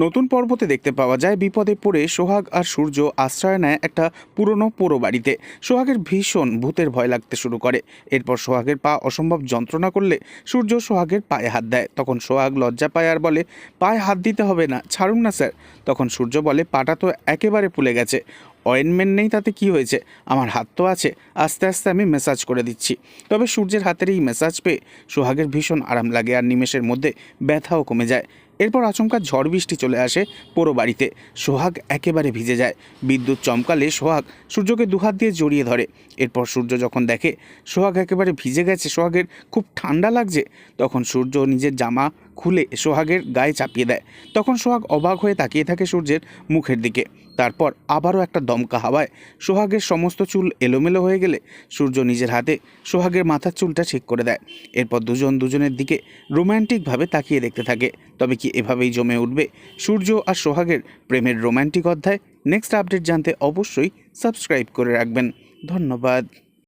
নতুন পর্বতে দেখতে পাওয়া যায় বিপদে পড়ে সোহাগ আর সূর্য আশ্রয় নেয় একটা পুরনো পোড়ো বাড়িতে। সোহাগের ভীষণ ভূতের ভয় লাগতে শুরু করে। এরপর সোহাগের পা অসম্ভব যন্ত্রণা করলে সূর্য সোহাগের পায়ে হাত দেয়। তখন সোহাগ লজ্জা পায় আর বলে, পায়ে হাত দিতে হবে না, ছাড়ুন না স্যার। তখন সূর্য বলে, পাটা তো একেবারে ফুলে গেছে, অয়েনমেন্ট নেই, তাতে কি হয়েছে, আমার হাত তো আছে, আস্তে আস্তে আমি ম্যাসাজ করে দিচ্ছি। তবে সূর্যের হাতের এই ম্যাসাজ পেয়ে সোহাগের ভীষণ আরাম লাগে আর নিমেষের মধ্যে ব্যথাও কমে যায়। এরপর আচমকা ঝড় বৃষ্টি চলে আসে পুরো বাড়িতে। সোহাগ একেবারে ভিজে যায়। বিদ্যুৎ চমকালে সোহাগ সূর্যকে দুহাত দিয়ে জড়িয়ে ধরে। এরপর সূর্য যখন দেখে সোহাগ একেবারে ভিজে গেছে, সোহাগের খুব ঠান্ডা লাগছে, তখন সূর্য নিজের জামা খুলে সোহাগের গায়ে চাপিয়ে দেয়। তখন সোহাগ অবাক হয়ে তাকিয়ে থাকে সূর্যের মুখের দিকে। তারপর আবারও একটা দমকা হাওয়ায় সোহাগের সমস্ত চুল এলোমেলো হয়ে গেলে সূর্য নিজের হাতে সোহাগের মাথার চুলটা ঠিক করে দেয়। এরপর দুজন দুজনের দিকে রোম্যান্টিকভাবে তাকিয়ে দেখতে থাকে। তবে কি এভাবেই জমে উঠবে সূর্য আর সোহাগের প্রেমের রোম্যান্টিক অধ্যায়? নেক্সট আপডেট জানতে অবশ্যই সাবস্ক্রাইব করে রাখবেন। ধন্যবাদ।